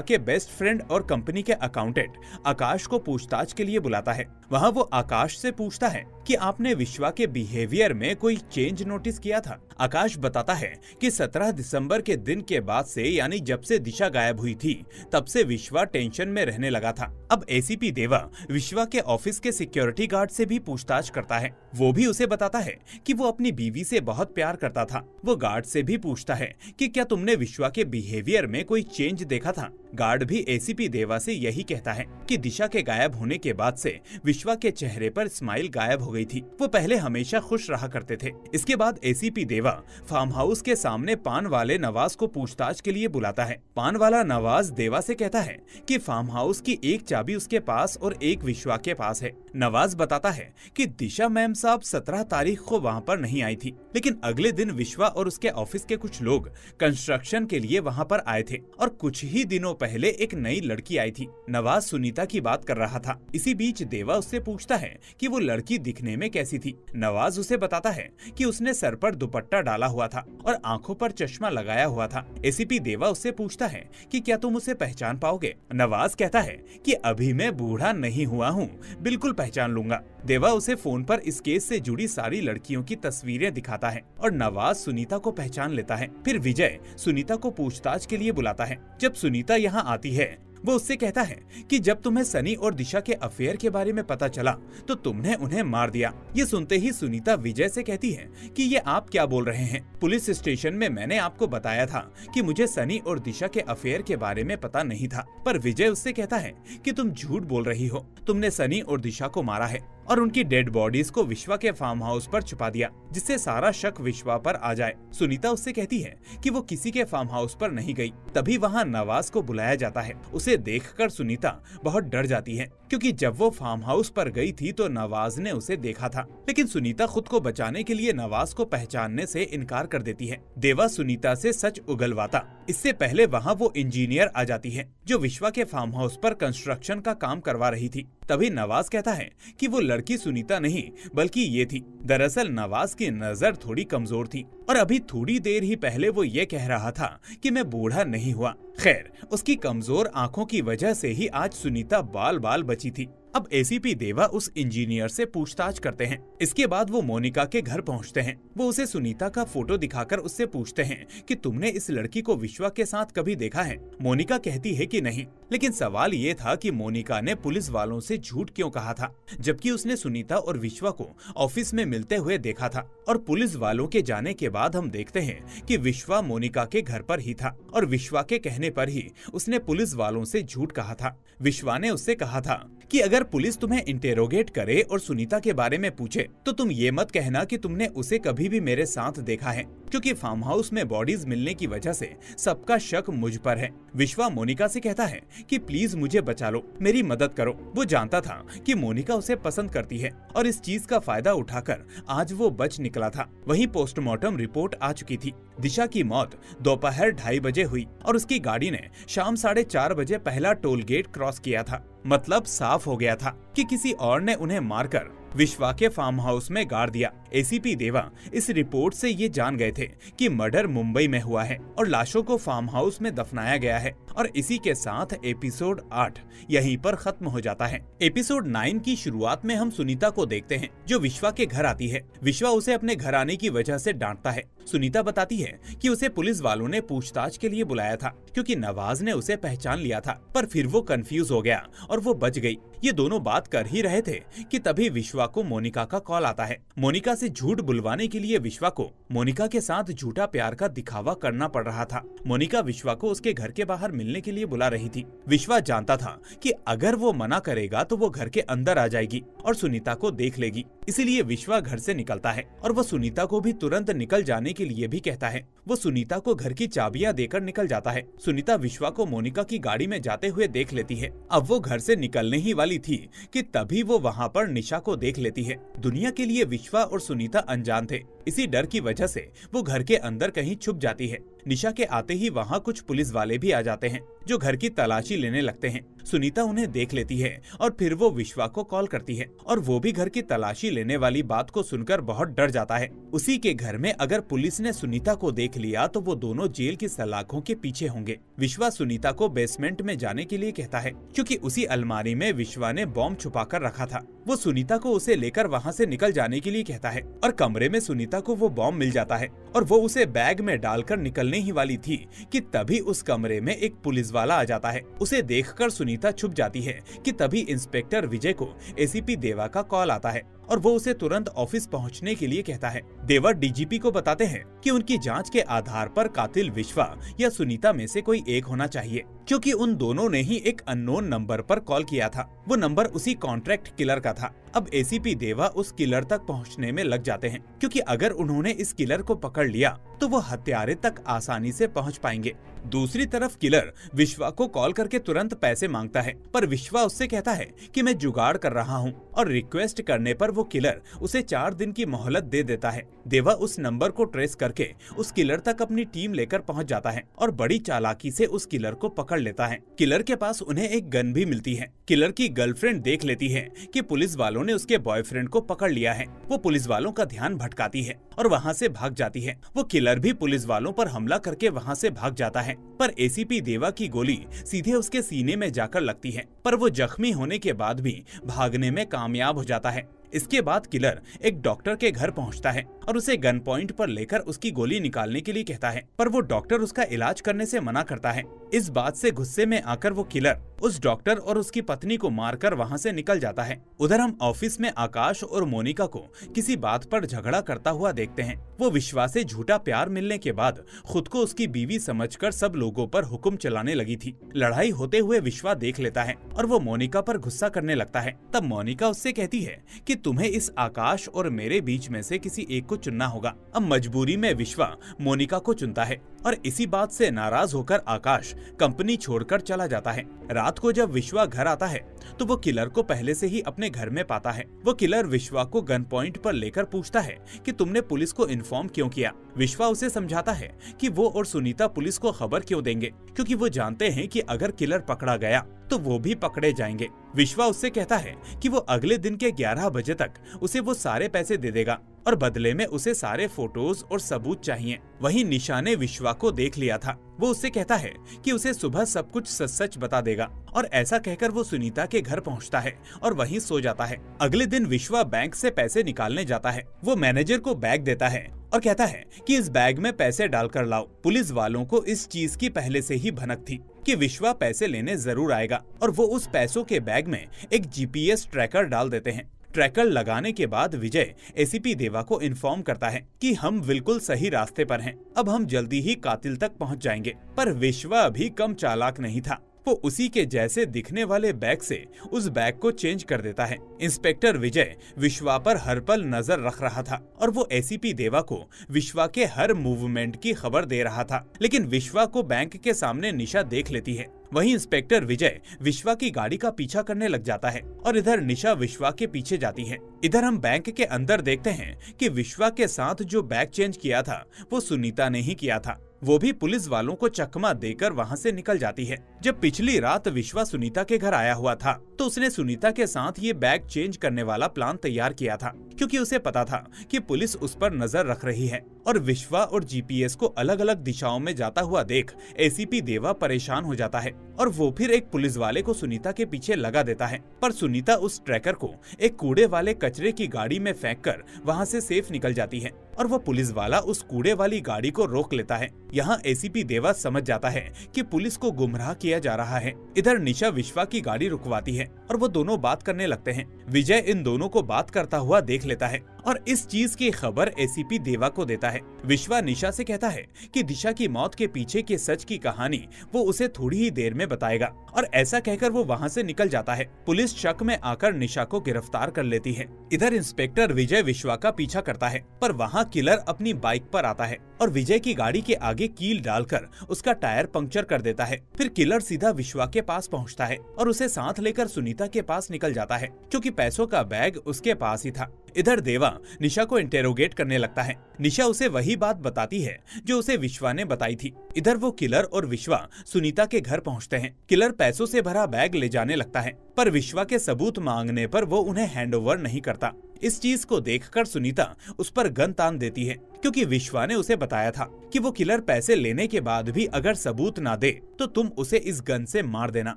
के बेस्ट फ्रेंड और कंपनी के अकाउंटेंट आकाश को पूछताछ के लिए बुलाता है। वहाँ वो आकाश से पूछता है कि आपने विश्वा के बिहेवियर में कोई चेंज नोटिस किया था। आकाश बताता है कि 17 दिसंबर के दिन के बाद से, यानी जब से दिशा गायब हुई थी, तब से विश्वा टेंशन में रहने लगा था। अब एसीपी देवा विश्वा के ऑफिस के सिक्योरिटी गार्ड से भी पूछताछ करता है। वो भी उसे बताता है कि वो अपनी बीवी से बहुत प्यार करता था। वो गार्ड से भी पूछता है कि क्या तुमने विश्वा के बिहेवियर में कोई चेंज देखा था। गार्ड भी एसीपी देवा से यही कहता है कि दिशा के गायब होने के बाद से विश्वा के चेहरे पर स्माइल गायब हो गई थी। वो पहले हमेशा खुश रहा करते थे। इसके बाद एसीपी देवा फार्म हाउस के सामने पान वाले नवाज को पूछताछ के लिए बुलाता है। पान वाला नवाज देवा से कहता है कि फार्म हाउस की एक चाबी उसके पास और एक विश्वा के पास है। नवाज बताता है कि दिशा मैम साहब 17 तारीख को वहाँ पर नहीं आई थी, लेकिन अगले दिन विश्वा और उसके ऑफिस के कुछ लोग कंस्ट्रक्शन के लिए वहाँ पर आए थे और कुछ ही दिनों पहले एक नई लड़की आई थी। नवाज सुनीता की बात कर रहा था। इसी बीच देवा उससे पूछता है कि वो लड़की दिखने में कैसी थी। नवाज उसे बताता है कि उसने सर पर दुपट्टा डाला हुआ था और आंखों पर चश्मा लगाया हुआ था। एसीपी देवा उससे पूछता है कि क्या तुम उसे पहचान पाओगे। नवाज कहता है कि अभी मैं बूढ़ा नहीं हुआ हूँ, बिल्कुल पहचान लूंगा। देवा उसे फोन पर इस केस से जुड़ी सारी लड़कियों की तस्वीरें दिखाता है और नवाज सुनीता को पहचान लेता है। फिर विजय सुनीता को पूछताछ के लिए बुलाता है। जब सुनीता यहाँ आती है, वो उससे कहता है कि जब तुम्हें सनी और दिशा के अफेयर के बारे में पता चला तो तुमने उन्हें मार दिया। ये सुनते ही सुनीता विजय से कहती है कि ये आप क्या बोल रहे हैं। पुलिस स्टेशन में मैंने आपको बताया था कि मुझे सनी और दिशा के अफेयर के बारे में पता नहीं था। पर विजय उससे कहता है कि तुम झूठ बोल रही हो। तुमने सनी और दिशा को मारा है और उनकी डेड बॉडीज को विश्वा के फार्म हाउस पर छुपा दिया, जिससे सारा शक विश्वा पर आ जाए। सुनीता उससे कहती है कि वो किसी के फार्म हाउस पर नहीं गई। तभी वहाँ नवाज को बुलाया जाता है। उसे देखकर सुनीता बहुत डर जाती है, क्योंकि जब वो फार्म हाउस पर गई थी तो नवाज ने उसे देखा था। लेकिन सुनीता खुद को बचाने के लिए नवाज को पहचानने से इनकार कर देती है। देवा सुनीता से सच उगलवाता। इससे पहले वहाँ वो इंजीनियर आ जाती है जो विश्वा के फार्म हाउस पर कंस्ट्रक्शन का काम करवा रही थी। तभी नवाज कहता है कि वो लड़की सुनीता नहीं बल्कि ये थी। दरअसल नवाज की नजर थोड़ी कमजोर थी और अभी थोड़ी देर ही पहले वो ये कह रहा था कि मैं बूढ़ा नहीं हुआ। खैर, उसकी कमजोर आंखों की वजह से ही आज सुनीता बाल बाल बची थी। अब एसीपी देवा उस इंजीनियर से पूछताछ करते हैं। इसके बाद वो मोनिका के घर पहुंचते हैं। वो उसे सुनीता का फोटो दिखाकर उससे पूछते हैं कि तुमने इस लड़की को विश्वा के साथ कभी देखा है। मोनिका कहती है कि नहीं, लेकिन सवाल ये था कि मोनिका ने पुलिस वालों से झूठ क्यों कहा था, जबकि उसने सुनीता और विश्वा को ऑफिस में मिलते हुए देखा था। और पुलिस वालों के जाने के बाद हम देखते हैं कि विश्वा मोनिका के घर पर ही था और विश्वा के कहने पर ही उसने पुलिस वालों से झूठ कहा था। विश्वा ने उससे कहा था कि अगर पुलिस तुम्हें इंटेरोगेट करे और सुनीता के बारे में पूछे तो तुम ये मत कहना कि तुमने उसे कभी भी मेरे साथ देखा है, क्योंकि फार्म हाउस में बॉडीज मिलने की वजह से सबका शक मुझ पर है। विश्वा मोनिका से कहता है कि प्लीज मुझे बचा लो, मेरी मदद करो। वो जानता था कि मोनिका उसे पसंद करती है और इस चीज का फायदा उठाकर आज वो बच निकला था। वहीं पोस्टमार्टम रिपोर्ट आ चुकी थी। दिशा की मौत दोपहर 2:30 बजे हुई और उसकी गाड़ी ने शाम 4:30 बजे पहला टोल गेट क्रॉस किया था। मतलब साफ हो गया था कि किसी और ने उन्हें मारकर विश्वा के फार्म हाउस में गाड़ दिया। एसीपी देवा इस रिपोर्ट से ये जान गए थे कि मर्डर मुंबई में हुआ है और लाशों को फार्म हाउस में दफनाया गया है। और इसी के साथ एपिसोड 8 यहीं पर खत्म हो जाता है। एपिसोड 9 की शुरुआत में हम सुनीता को देखते हैं जो विश्वा के घर आती है। विश्वा उसे अपने घर आने की वजह से डांटता है। सुनीता बताती है कि उसे पुलिस वालों ने पूछताछ के लिए बुलाया था क्योंकि नवाज ने उसे पहचान लिया था, पर फिर वो कंफ्यूज हो गया और वो बच गई। ये दोनों बात कर ही रहे थे कि तभी विश्वा को मोनिका का कॉल आता है। मोनिका से झूठ बुलवाने के लिए विश्वा को मोनिका के साथ झूठा प्यार का दिखावा करना पड़ रहा था। मोनिका विश्वा को उसके घर के बाहर मिलने के लिए बुला रही थी। विश्वा जानता था कि अगर वो मना करेगा तो वो घर के अंदर आ जाएगी और सुनीता को देख लेगी। इसीलिए विश्वा घर से निकलता है और वो सुनीता को भी तुरंत निकल जाने के लिए भी कहता है। वो सुनीता को घर की चाबियां देकर निकल जाता है। सुनीता विश्वा को मोनिका की गाड़ी में जाते हुए देख लेती है। अब वो घर से निकलने ही वाली थी कि तभी वो वहाँ पर निशा को देख लेती है। दुनिया के लिए विश्वा और सुनीता अनजान थे। इसी डर की वजह से वो घर के अंदर कहीं छुप जाती है। निशा के आते ही वहाँ कुछ पुलिस वाले भी आ जाते हैं जो घर की तलाशी लेने लगते हैं। सुनीता उन्हें देख लेती है और फिर वो विश्वा को कॉल करती है और वो भी घर की तलाशी लेने वाली बात को सुनकर बहुत डर जाता है। उसी के घर में अगर पुलिस ने सुनीता को देख लिया तो वो दोनों जेल की सलाखों के पीछे होंगे। विश्वा सुनीता को बेसमेंट में जाने के लिए कहता है क्योंकि उसी अलमारी में विश्वा ने बॉम्ब छुपा कर रखा था। वो सुनीता को उसे लेकर वहाँ से निकल जाने के लिए कहता है और कमरे में सुनीता को वो बॉम्ब मिल जाता है और वो उसे बैग में डालकर निकलने ही वाली थी कि तभी उस कमरे में एक पुलिस वाला आ जाता है। उसे देखकर सुनीता छुप जाती है कि तभी इंस्पेक्टर विजय को एसीपी देवा का कॉल आता है और वो उसे तुरंत ऑफिस पहुंचने के लिए कहता है। देवा डीजीपी को बताते हैं कि उनकी जांच के आधार पर कातिल विश्वा या सुनीता में से कोई एक होना चाहिए क्योंकि उन दोनों ने ही एक अननोन नंबर पर कॉल किया था। वो नंबर उसी कॉन्ट्रैक्ट किलर का था। अब एसीपी देवा उस किलर तक पहुंचने में लग जाते हैं क्योंकि अगर उन्होंने इस किलर को पकड़ लिया तो वो हत्यारे तक आसानी से पहुंच पाएंगे। दूसरी तरफ किलर विश्वा को कॉल करके तुरंत पैसे मांगता है पर विश्वा उससे कहता है कि मैं जुगाड़ कर रहा हूं और रिक्वेस्ट करने पर वो किलर उसे 4 दिन की मोहलत दे देता है। देवा उस नंबर को ट्रेस करके उस किलर तक अपनी टीम लेकर पहुंच जाता है और बड़ी चालाकी से उस किलर को पकड़ लेता है। किलर के पास उन्हें एक गन भी मिलती है। किलर की गर्लफ्रेंड देख लेती है कि पुलिस वालों ने उसके बॉयफ्रेंड को पकड़ लिया है। वो पुलिस वालों का ध्यान भटकाती है और वहाँ से भाग जाती है। वो किलर भी पुलिस वालों पर हमला करके वहाँ से भाग जाता है पर एसीपी देवा की गोली सीधे उसके सीने में जाकर लगती है पर वो जख्मी होने के बाद भी भागने में कामयाब हो जाता है। इसके बाद किलर एक डॉक्टर के घर पहुंचता है और उसे गन पॉइंट पर लेकर उसकी गोली निकालने के लिए कहता है पर वो डॉक्टर उसका इलाज करने से मना करता है। इस बात से गुस्से में आकर वो किलर उस डॉक्टर और उसकी पत्नी को मारकर वहां से निकल जाता है। उधर हम ऑफिस में आकाश और मोनिका को किसी बात पर झगड़ा करता हुआ देखते हैं। वो विश्वास से झूठा प्यार मिलने के बाद खुद को उसकी बीवी समझकर सब लोगों पर हुक्म चलाने लगी थी। लड़ाई होते हुए विश्वा देख लेता है और वो मोनिका पर गुस्सा करने लगता है। तब मोनिका उससे कहती है कि तुम्हें इस आकाश और मेरे बीच में से किसी एक को चुनना होगा। अब मजबूरी में विश्वा मोनिका को चुनता है और इसी बात से नाराज होकर आकाश कंपनी छोड़कर चला जाता है। रात को जब विश्वा घर आता है तो वो किलर को पहले से ही अपने घर में पाता है। वो किलर विश्वा को गन पॉइंट पर लेकर पूछता है कि तुमने पुलिस को इन्फॉर्म क्यों किया। विश्वा उसे समझाता है कि वो और सुनीता पुलिस को खबर क्यों देंगे क्योंकि वो जानते हैं कि अगर किलर पकड़ा गया तो वो भी पकड़े जाएंगे। विश्वा उससे कहता है कि वो अगले दिन के 11 बजे तक उसे वो सारे पैसे दे देगा और बदले में उसे सारे फोटोज और सबूत चाहिए। वहीं निशा ने विश्वा को देख लिया था। वो उससे कहता है कि उसे सुबह सब कुछ सच सच बता देगा और ऐसा कहकर वो सुनीता के घर पहुंचता है और वहीं सो जाता है। अगले दिन विश्वा बैंक से पैसे निकालने जाता है। वो मैनेजर को बैग देता है और कहता है कि इस बैग में पैसे डालकर लाओ। पुलिस वालों को इस चीज की पहले से ही भनक थी कि विश्वा पैसे लेने जरूर आएगा और वो उस पैसों के बैग में एक जीपीएस ट्रैकर डाल देते हैं। ट्रैकर लगाने के बाद विजय एसीपी देवा को इन्फॉर्म करता है कि हम बिल्कुल सही रास्ते पर हैं। अब हम जल्दी ही कातिल तक पहुंच जाएंगे। पर विश्वा भी कम चालाक नहीं था। वो उसी के जैसे दिखने वाले बैग से उस बैग को चेंज कर देता है। इंस्पेक्टर विजय विश्वा पर हर पल नजर रख रहा था और वो एसीपी देवा को विश्वा के हर मूवमेंट की खबर दे रहा था। लेकिन विश्वा को बैंक के सामने निशा देख लेती है। वहीं इंस्पेक्टर विजय विश्वा की गाड़ी का पीछा करने लग जाता है और इधर निशा विश्वा के पीछे जाती है। इधर हम बैंक के अंदर देखते हैं कि विश्वा के साथ जो बैग चेंज किया था वो सुनीता ने ही किया था। वो भी पुलिस वालों को चकमा देकर वहाँ से निकल जाती है। जब पिछली रात विश्वा सुनीता के घर आया हुआ था तो उसने सुनीता के साथ ये बैग चेंज करने वाला प्लान तैयार किया था क्योंकि उसे पता था कि पुलिस उस पर नजर रख रही है। और विश्वा और जीपीएस को अलग अलग दिशाओं में जाता हुआ देख एसीपी देवा परेशान हो जाता है और वो फिर एक पुलिस वाले को सुनीता के पीछे लगा देता है। पर सुनीता उस ट्रैकर को एक कूड़े वाले कचरे की गाड़ी में फेंक कर वहाँ से सेफ निकल जाती है और वो पुलिस वाला उस कूड़े वाली गाड़ी को रोक लेता है। यहाँ एसीपी देवा समझ जाता है कि पुलिस को गुमराह किया जा रहा है। इधर निशा विश्वा की गाड़ी रुकवाती है और वो दोनों बात करने लगते हैं। विजय इन दोनों को बात करता हुआ देख लेता है और इस चीज की खबर एसीपी देवा को देता है। विश्वा निशा से कहता है कि दिशा की मौत के पीछे के सच की कहानी वो उसे थोड़ी ही देर में बताएगा और ऐसा कहकर वो वहाँ से निकल जाता है। पुलिस शक में आकर निशा को गिरफ्तार कर लेती है। इधर इंस्पेक्टर विजय विश्वा का पीछा करता है पर वहाँ किलर अपनी बाइक पर आता है और विजय की गाड़ी के आगे कील डालकर उसका टायर पंक्चर कर देता है। फिर किलर सीधा विश्वा के पास पहुँचता है और उसे साथ लेकर सुनीता के पास निकल जाता है क्योंकि पैसों का बैग उसके पास ही था। इधर देवा निशा को इंटेरोगेट करने लगता है। निशा उसे वही बात बताती है जो उसे विश्वा ने बताई थी। इधर वो किलर और विश्वा सुनीता के घर पहुंचते हैं। किलर पैसों से भरा बैग ले जाने लगता है, पर विश्वा के सबूत मांगने पर वो उन्हें हैंडओवर नहीं करता। इस चीज को देखकर सुनीता उस पर गन तान देती है, क्योंकि विश्वा ने उसे बताया था कि वो किलर पैसे लेने के बाद भी अगर सबूत ना दे तो तुम उसे इस गन से मार देना।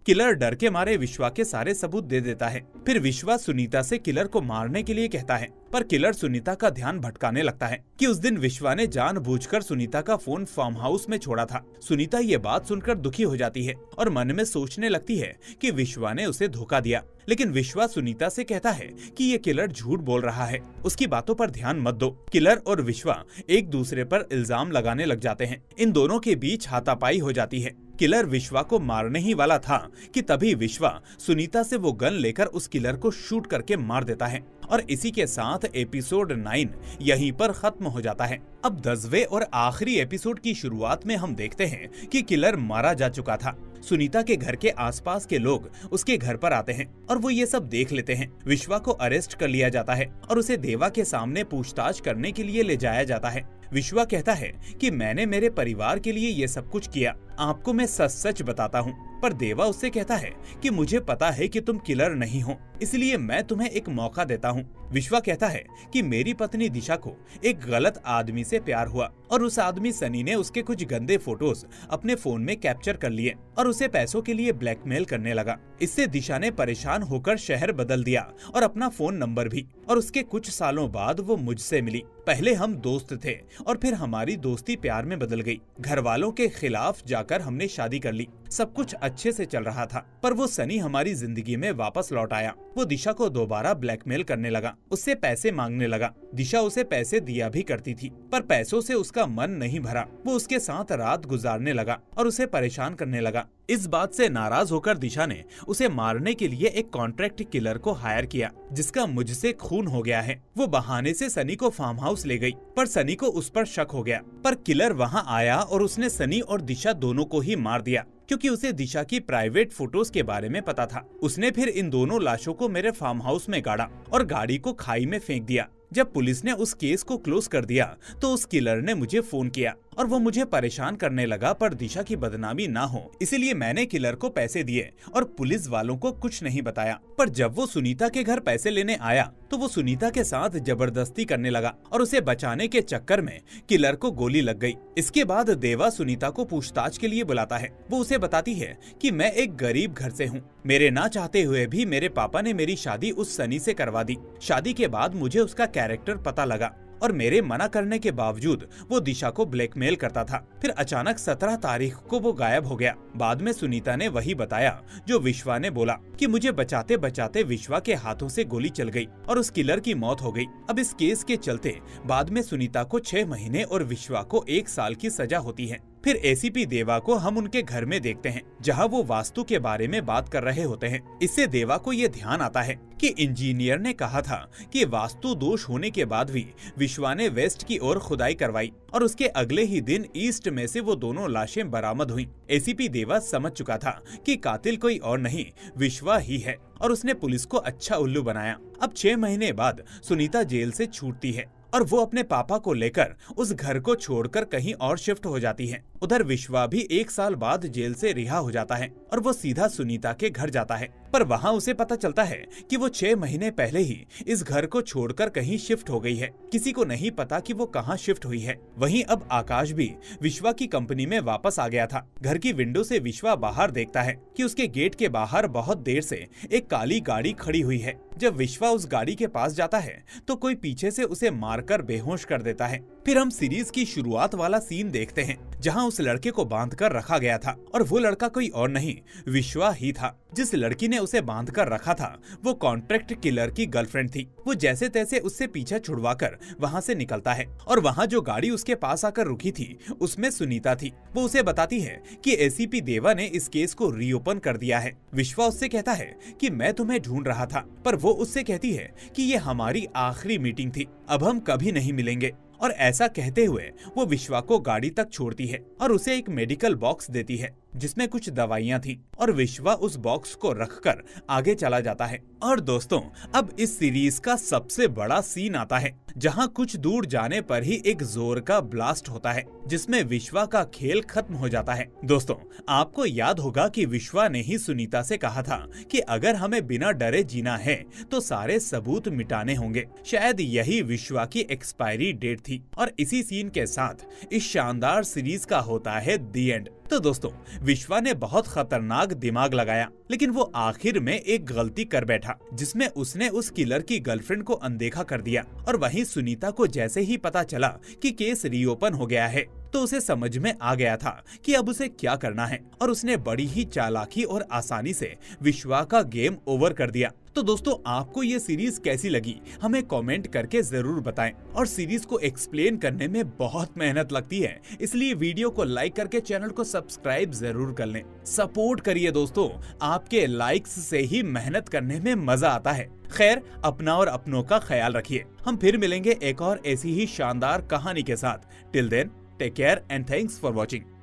किलर डर के मारे विश्वा के सारे सबूत दे देता है। फिर विश्वा सुनीता से किलर को मारने के लिए कहता है, पर किलर सुनीता का ध्यान भटकाने लगता है कि उस दिन विश्वा ने जानबूझकर सुनीता का फोन फार्म हाउस में छोड़ा था। सुनीता ये बात सुनकर दुखी हो जाती है और मन में सोचने लगती है कि विश्वा ने उसे धोखा दिया। लेकिन विश्वा सुनीता से कहता है कि ये किलर झूठ बोल रहा है, उसकी बातों पर ध्यान मत दो। किलर और विश्वा एक दूसरे पर इल्जाम लगाने लग जाते हैं। इन दोनों के बीच हाथापाई हो जाती है। किलर विश्वा को मारने ही वाला था कि तभी विश्वा सुनीता से वो गन लेकर उस किलर को शूट करके मार देता है। और इसी के साथ एपिसोड 9 यहीं पर खत्म हो जाता है। अब 10वें और आखिरी एपिसोड की शुरुआत में हम देखते हैं कि किलर मारा जा चुका था। सुनीता के घर के आसपास के लोग उसके घर पर आते हैं और वो ये सब देख लेते हैं। विश्वा को अरेस्ट कर लिया जाता है और उसे देवा के सामने पूछताछ करने के लिए ले जाया जाता है। विश्वा कहता है कि मैंने मेरे परिवार के लिए ये सब कुछ किया, आपको मैं सच सच बताता हूँ। पर देवा उससे कहता है कि मुझे पता है कि तुम किलर नहीं हो, इसलिए मैं तुम्हें एक मौका देता हूँ। विश्वा कहता है कि मेरी पत्नी दिशा को एक गलत आदमी से प्यार हुआ और उस आदमी सनी ने उसके कुछ गंदे फोटोज अपने फोन में कैप्चर कर लिए और उसे पैसों के लिए ब्लैकमेल करने लगा। इससे दिशा ने परेशान होकर शहर बदल दिया और अपना फोन नंबर भी, और उसके कुछ सालों बाद वो मुझसे मिली। पहले हम दोस्त थे और फिर हमारी दोस्ती प्यार में बदल गई। घर वालों के खिलाफ जाकर हमने शादी कर ली। सब कुछ अच्छे से चल रहा था, पर वो सनी हमारी जिंदगी में वापस लौट आया। वो दिशा को दोबारा ब्लैकमेल करने लगा, उससे पैसे मांगने लगा। दिशा उसे पैसे दिया भी करती थी, पर पैसों से उसका मन नहीं भरा। वो उसके साथ रात गुजारने लगा और उसे परेशान करने लगा। इस बात से नाराज होकर दिशा ने उसे मारने के लिए एक कॉन्ट्रैक्ट किलर को हायर किया, जिसका मुझसे खून हो गया है। वो बहाने से सनी को फार्म हाउस ले गई, पर सनी को उस पर शक हो गया। पर किलर वहाँ आया और उसने सनी और दिशा दोनों को ही मार दिया, क्योंकि उसे दिशा की प्राइवेट फोटोज के बारे में पता था। उसने फिर इन दोनों लाशों को मेरे फार्म हाउस में गाड़ा और गाड़ी को खाई में फेंक दिया। जब पुलिस ने उस केस को क्लोज कर दिया तो उस किलर ने मुझे फोन किया और वो मुझे परेशान करने लगा, पर दिशा की बदनामी ना हो इसीलिए मैंने किलर को पैसे दिए और पुलिस वालों को कुछ नहीं बताया। पर जब वो सुनीता के घर पैसे लेने आया तो वो सुनीता के साथ जबरदस्ती करने लगा और उसे बचाने के चक्कर में किलर को गोली लग गई। इसके बाद देवा सुनीता को पूछताछ के लिए बुलाता है। वो उसे बताती है कि मैं एक गरीब घर से हूँ, मेरे ना चाहते हुए भी मेरे पापा ने मेरी शादी उस सनी से करवा दी। शादी के बाद मुझे उसका कैरेक्टर पता लगा और मेरे मना करने के बावजूद वो दिशा को ब्लैकमेल करता था। फिर अचानक 17 तारीख को वो गायब हो गया। बाद में सुनीता ने वही बताया जो विश्वा ने बोला कि मुझे बचाते बचाते विश्वा के हाथों से गोली चल गई और उस किलर की मौत हो गई। अब इस केस के चलते बाद में सुनीता को 6 महीने और विश्वा को 1 साल की सजा होती है। फिर एसीपी देवा को हम उनके घर में देखते हैं, जहां वो वास्तु के बारे में बात कर रहे होते हैं। इससे देवा को ये ध्यान आता है कि इंजीनियर ने कहा था कि वास्तु दोष होने के बाद भी विश्वा ने वेस्ट की ओर खुदाई करवाई और उसके अगले ही दिन ईस्ट में से वो दोनों लाशें बरामद हुई। एसीपी देवा समझ चुका था कि कातिल कोई और नहीं विश्वा ही है और उसने पुलिस को अच्छा उल्लू बनाया। अब 6 महीने बाद सुनीता जेल से छूटती है और वो अपने पापा को लेकर उस घर को छोड़कर कहीं और शिफ्ट हो जाती है। उधर विश्वा भी 1 साल बाद जेल से रिहा हो जाता है और वो सीधा सुनीता के घर जाता है। पर वहाँ उसे पता चलता है कि वो 6 महीने पहले ही इस घर को छोड़कर कहीं शिफ्ट हो गई है। किसी को नहीं पता कि वो कहाँ शिफ्ट हुई है। वहीं अब आकाश भी विश्वा की कंपनी में वापस आ गया था। घर की विंडो से विश्वा बाहर देखता है कि उसके गेट के बाहर बहुत देर से एक काली गाड़ी खड़ी हुई है। जब विश्वा उस गाड़ी के पास जाता है तो कोई पीछे से उसे मारकर बेहोश कर देता है। फिर हम सीरीज की शुरुआत वाला सीन देखते हैं, जहां उस लड़के को बांधकर रखा गया था और वो लड़का कोई और नहीं विश्वा ही था। जिस लड़की ने उसे बांधकर रखा था वो कॉन्ट्रैक्ट किलर की गर्लफ्रेंड थी। वो जैसे तैसे उससे पीछा छुड़वाकर वहां से निकलता है और वहां जो गाड़ी उसके पास आकर रुकी थी उसमें सुनीता थी। वो उसे बताती है कि एसीपी देवा ने इस केस को रीओपन कर दिया है। विश्वा उससे कहता है कि मैं तुम्हें ढूंढ रहा था, पर वो उससे कहती है कि ये हमारी आखिरी मीटिंग थी, अब हम कभी नहीं मिलेंगे। और ऐसा कहते हुए वो विश्वा को गाड़ी तक छोड़ती है और उसे एक मेडिकल बॉक्स देती है जिसमें कुछ दवाइयां थी और विश्वा उस बॉक्स को रखकर आगे चला जाता है। और दोस्तों, अब इस सीरीज का सबसे बड़ा सीन आता है, जहां कुछ दूर जाने पर ही एक जोर का ब्लास्ट होता है, जिसमें विश्वा का खेल खत्म हो जाता है। दोस्तों, आपको याद होगा कि विश्वा ने ही सुनीता से कहा था कि अगर हमें बिना डरे जीना है तो सारे सबूत मिटाने होंगे। शायद यही विश्वा की एक्सपायरी डेट थी। और इसी सीन के साथ इस शानदार सीरीज का होता है दी एंड। तो दोस्तों, विश्वा ने बहुत खतरनाक दिमाग लगाया, लेकिन वो आखिर में एक गलती कर बैठा, जिसमें उसने उस किलर की गर्लफ्रेंड को अनदेखा कर दिया। और वहीं सुनीता को जैसे ही पता चला कि केस रीओपन हो गया है, तो उसे समझ में आ गया था कि अब उसे क्या करना है, और उसने बड़ी ही चालाकी और आसानी से विश्वा का गेम ओवर कर दिया। तो दोस्तों, आपको ये सीरीज कैसी लगी हमें कमेंट करके जरूर बताएं। और सीरीज को एक्सप्लेन करने में बहुत मेहनत लगती है, इसलिए वीडियो को लाइक करके चैनल को सब्सक्राइब जरूर कर लें। सपोर्ट करिए दोस्तों, आपके लाइक्स से ही मेहनत करने में मजा आता है। खैर, अपना और अपनों का ख्याल रखिए। हम फिर मिलेंगे एक और ऐसी ही शानदार कहानी के साथ। Till then, take care and thanks for watching.